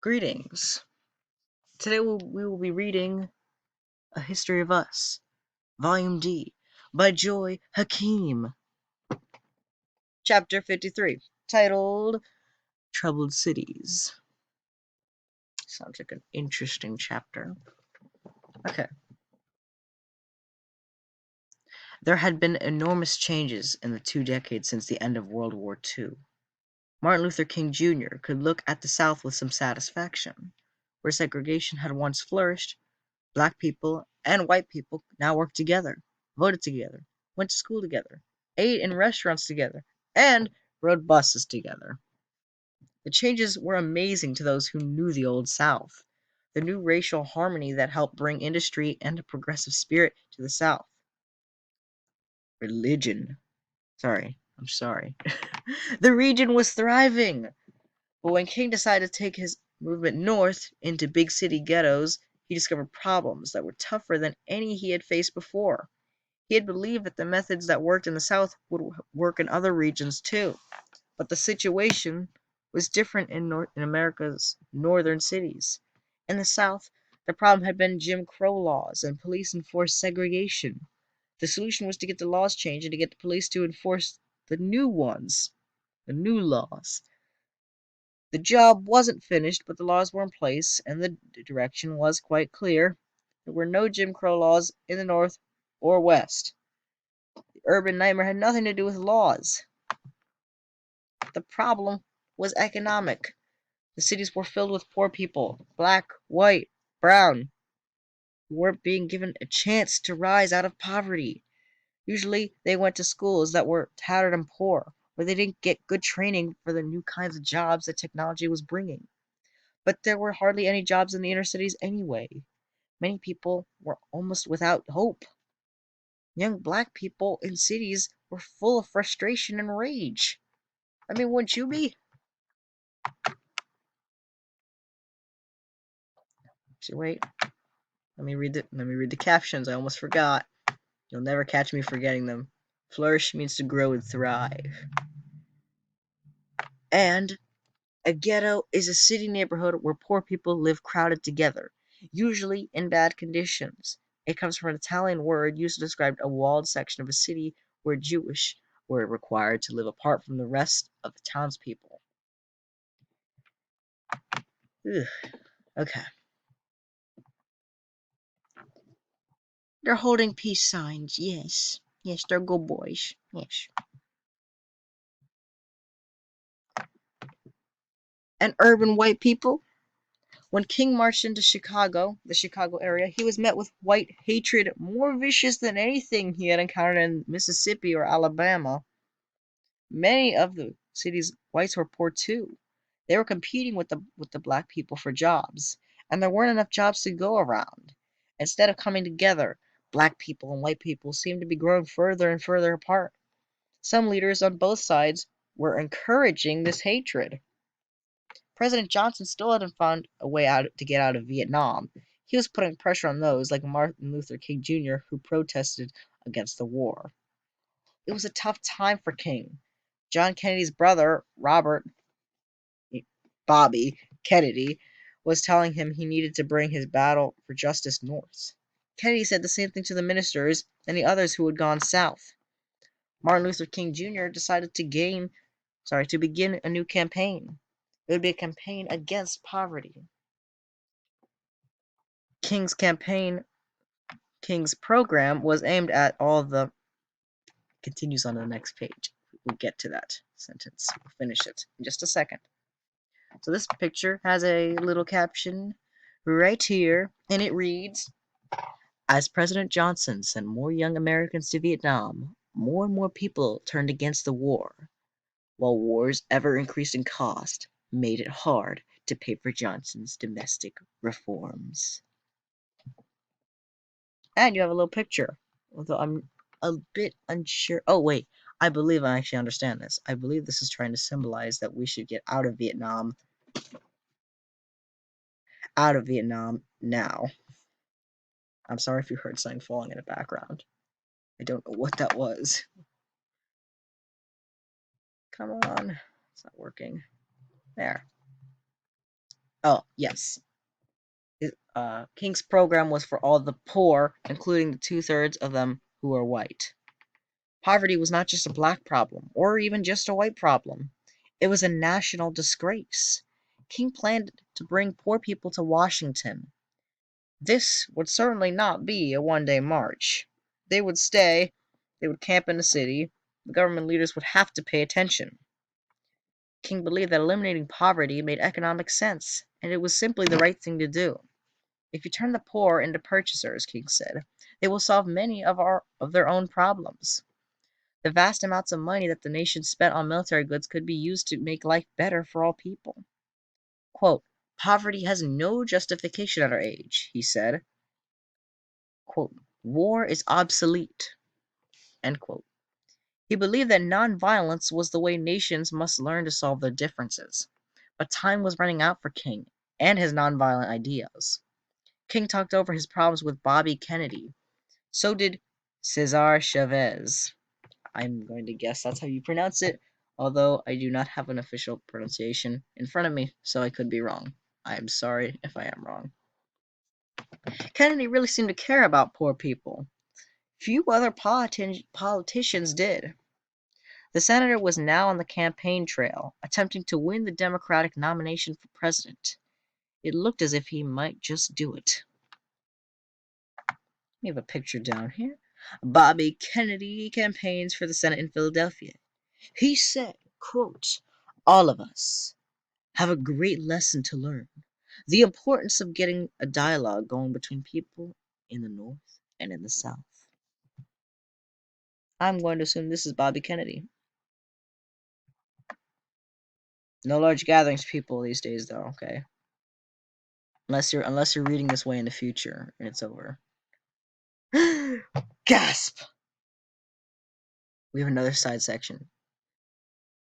Greetings. Today we will be reading A History of Us, Volume D, by Hakim. Chapter 53, titled Troubled Cities. Sounds like an interesting chapter. Okay. There had been enormous changes in the 2 decades since the end of World War II. Martin Luther King Jr. could look at the South with some satisfaction. Where segregation had once flourished, black people and white people now worked together, voted together, went to school together, ate in restaurants together, and rode buses together. The changes were amazing to those who knew the old South, the new racial harmony that helped bring industry and a progressive spirit to the South. Religion. I'm sorry. The region was thriving. But when King decided to take his movement north into big city ghettos, he discovered problems that were tougher than any he had faced before. He had believed that the methods that worked in the South would work in other regions too. But the situation was different in America's northern cities. In the South, the problem had been Jim Crow laws and police enforced segregation. The solution was to get the laws changed and to get the police to enforce the new laws. The job wasn't finished, but the laws were in place, and the direction was quite clear. There were no Jim Crow laws in the North or West. The urban nightmare had nothing to do with laws. The problem was economic. The cities were filled with poor people, black, white, brown, who weren't being given a chance to rise out of poverty. Usually, they went to schools that were tattered and poor, where they didn't get good training for the new kinds of jobs that technology was bringing. But there were hardly any jobs in the inner cities anyway. Many people were almost without hope. Young black people in cities were full of frustration and rage. I mean, wouldn't you be? So wait, let me read the captions. I almost forgot. You'll never catch me forgetting them. Flourish means to grow and thrive. And a ghetto is a city neighborhood where poor people live crowded together, usually in bad conditions. It comes from an Italian word used to describe a walled section of a city where Jewish were required to live apart from the rest of the townspeople. Ugh. Okay. They're holding peace signs, yes. Yes, they're good boys. Yes. And urban white people? When King marched into Chicago, the Chicago area, he was met with white hatred more vicious than anything he had encountered in Mississippi or Alabama. Many of the city's whites were poor too. They were competing with the black people for jobs, and there weren't enough jobs to go around. Instead of coming together, black people and white people seemed to be growing further and further apart. Some leaders on both sides were encouraging this hatred. President Johnson still hadn't found a way out to get out of Vietnam. He was putting pressure on those like Martin Luther King Jr. who protested against the war. It was a tough time for King. John Kennedy's brother, Bobby Kennedy, was telling him he needed to bring his battle for justice north. Kennedy said the same thing to the ministers and the others who had gone south. Martin Luther King Jr. decided to begin a new campaign. It would be a campaign against poverty. King's program was aimed at all the continues on the next page. We'll get to that sentence. We'll finish it in just a second. So this picture has a little caption right here, and it reads, as President Johnson sent more young Americans to Vietnam, more and more people turned against the war, while war's ever-increasing cost made it hard to pay for Johnson's domestic reforms. And you have a little picture, although I'm a bit unsure. Oh, wait. I believe I actually understand this. I believe this is trying to symbolize that we should get out of Vietnam now. I'm sorry if you heard something falling in the background. I don't know what that was. Come on. It's not working. There. Oh, yes. King's program was for all the poor, including the 2/3 of them who were white. Poverty was not just a black problem, or even just a white problem. It was a national disgrace. King planned to bring poor people to Washington. This would certainly not be a one-day march. They would stay, they would camp in the city, the government leaders would have to pay attention. King believed that eliminating poverty made economic sense, and it was simply the right thing to do. If you turn the poor into purchasers, King said, they will solve many of their own problems. The vast amounts of money that the nation spent on military goods could be used to make life better for all people. Quote, poverty has no justification at our age, he said. Quote, war is obsolete. End quote. He believed that nonviolence was the way nations must learn to solve their differences. But time was running out for King and his nonviolent ideas. King talked over his problems with Bobby Kennedy. So did Cesar Chavez. I'm going to guess that's how you pronounce it, although I do not have an official pronunciation in front of me, so I could be wrong. I am sorry if I am wrong. Kennedy really seemed to care about poor people. Few other politicians did. The senator was now on the campaign trail, attempting to win the Democratic nomination for president. It looked as if he might just do it. We have a picture down here. Bobby Kennedy campaigns for the Senate in Philadelphia. He said, quote, all of us have a great lesson to learn. The importance of getting a dialogue going between people in the North and in the South. I'm going to assume this is Bobby Kennedy. No large gatherings of people these days though, okay? Unless you're reading this way in the future and it's over. Gasp! We have another side section.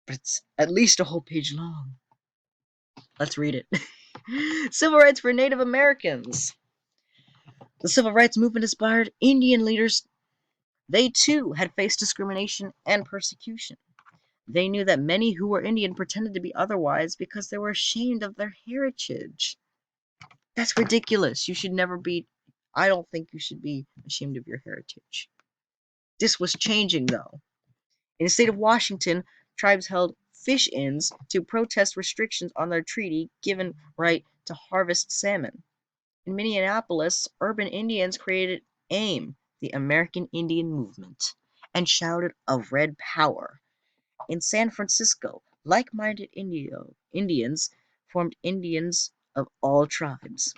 But it's at least a whole page long. Let's read it. Civil rights for Native Americans. The civil rights movement inspired Indian leaders. They too had faced discrimination and persecution. They knew that many who were Indian pretended to be otherwise because they were ashamed of their heritage. That's ridiculous. You should never be. I don't think you should be ashamed of your heritage. This was changing, though. In the state of Washington, tribes held fish-ins to protest restrictions on their treaty given right to harvest salmon. In Minneapolis, urban Indians created AIM, the American Indian Movement, and shouted of Red Power. In San Francisco, like-minded Indians formed Indians of all tribes.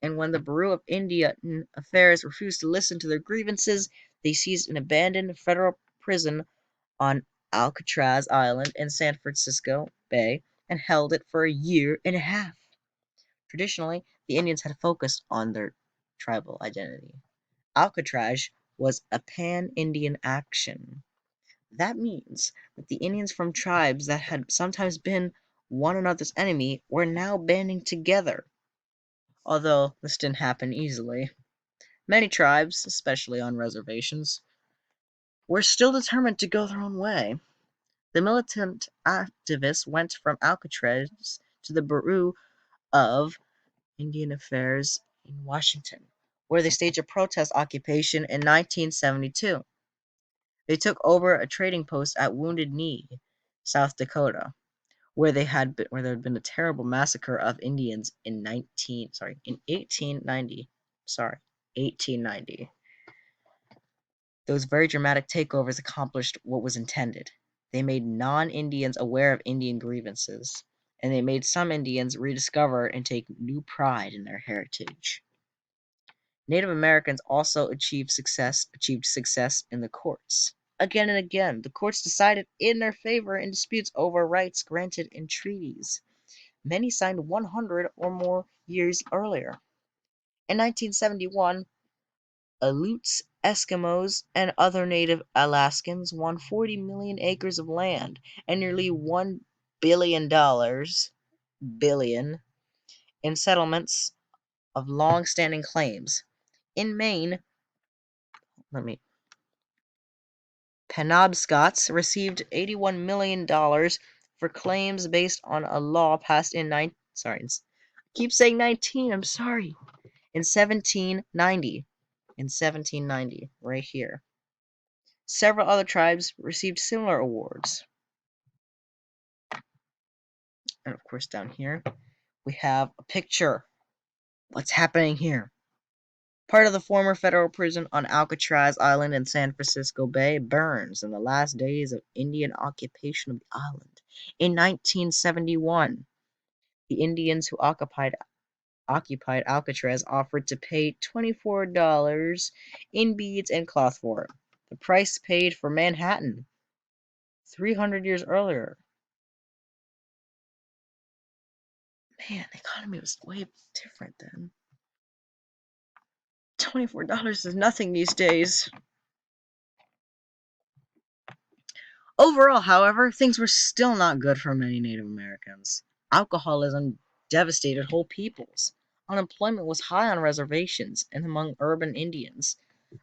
And when the Bureau of Indian Affairs refused to listen to their grievances, they seized an abandoned federal prison on Alcatraz Island in San Francisco Bay and held it for a year and a half. Traditionally, the Indians had focused on their tribal identity. Alcatraz was a pan-Indian action. That means that the Indians from tribes that had sometimes been one another's enemy were now banding together. Although this didn't happen easily. Many tribes, especially on reservations, were still determined to go their own way. The militant activists went from Alcatraz to the Bureau of Indian Affairs in Washington, where they staged a protest occupation in 1972. They took over a trading post at Wounded Knee, South Dakota, where there had been a terrible massacre of Indians in 1890. 1890. Those very dramatic takeovers accomplished what was intended. They made non-Indians aware of Indian grievances, and they made some Indians rediscover and take new pride in their heritage. Native Americans also achieved success in the courts. Again and again, the courts decided in their favor in disputes over rights granted in treaties. Many signed 100 or more years earlier. In 1971, Aleuts, Eskimos, and other native Alaskans won 40 million acres of land and nearly $1 billion in settlements of long-standing claims. In Maine, Penobscots received $81 million for claims based on a law passed in Keep saying 19, I'm sorry. In 1790. In 1790, right here. Several other tribes received similar awards. And of course, down here, we have a picture. What's happening here? Part of the former federal prison on Alcatraz Island in San Francisco Bay burns in the last days of Indian occupation of the island. In 1971, the Indians who occupied Alcatraz offered to pay $24 in beads and cloth for it. The price paid for Manhattan 300 years earlier. Man, the economy was way different then. $24 is nothing these days. Overall, however, things were still not good for many Native Americans. Alcoholism devastated whole peoples. Unemployment was high on reservations and among urban Indians.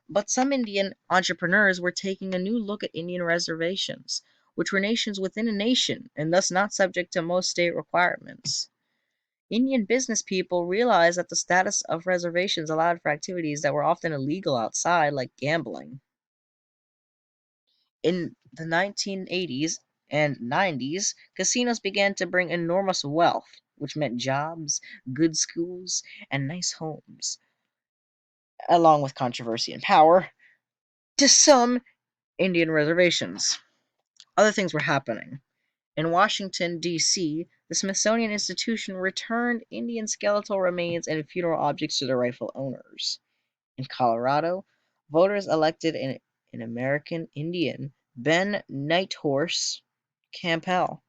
But some Indian entrepreneurs were taking a new look at Indian reservations, which were nations within a nation and thus not subject to most state requirements. Indian business people realized that the status of reservations allowed for activities that were often illegal outside, like gambling. In the 1980s and 90s, casinos began to bring enormous wealth, which meant jobs, good schools, and nice homes, along with controversy and power, to some Indian reservations. Other things were happening. In Washington, D.C., the Smithsonian Institution returned Indian skeletal remains and funeral objects to their rightful owners. In Colorado, voters elected an American Indian, Ben Nighthorse Campbell.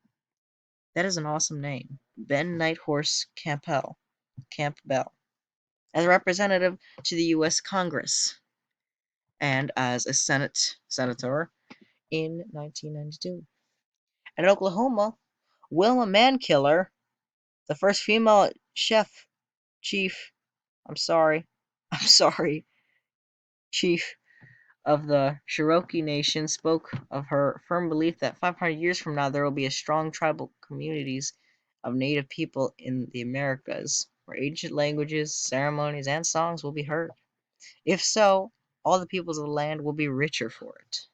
That is an awesome name. Ben Nighthorse Campbell, as a representative to the U.S. Congress and as a senator in 1992. In Oklahoma, Wilma Mankiller, the first female chief, I'm sorry, chief of the Cherokee Nation, spoke of her firm belief that 500 years from now there will be a strong tribal communities of Native people in the Americas, where ancient languages, ceremonies, and songs will be heard. If so, all the peoples of the land will be richer for it.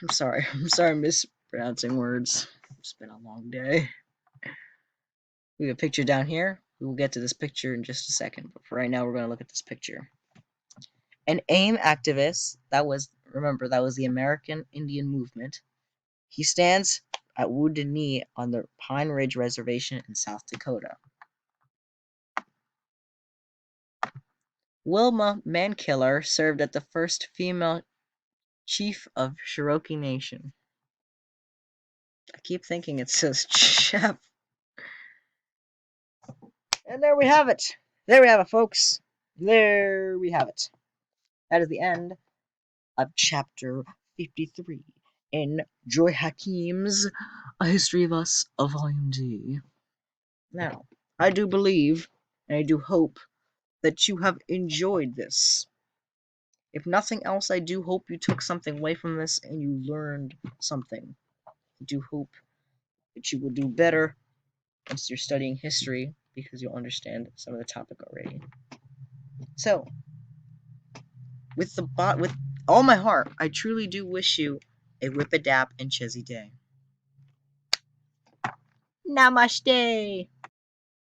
I'm sorry mispronouncing words. It's been a long day. We have a picture down here. We will get to this picture in just a second, but for right now we're going to look at this picture. An AIM activist, that was the American Indian Movement. He stands at Wounded Knee on the Pine Ridge Reservation in South Dakota. Wilma Mankiller served as the first female chief of Cherokee Nation. I keep thinking it says chef. And there we have it. There we have it, folks. There we have it. That is the end of chapter 53 in Joy Hakim's A History of Us of Volume D. Now, I do believe, and I do hope, that you have enjoyed this. If nothing else, I do hope you took something away from this and you learned something. I do hope that you will do better once you're studying history, because you'll understand some of the topic already. So, with all my heart, I truly do wish you a Whip-a-Dap and Chezzy day. Namaste!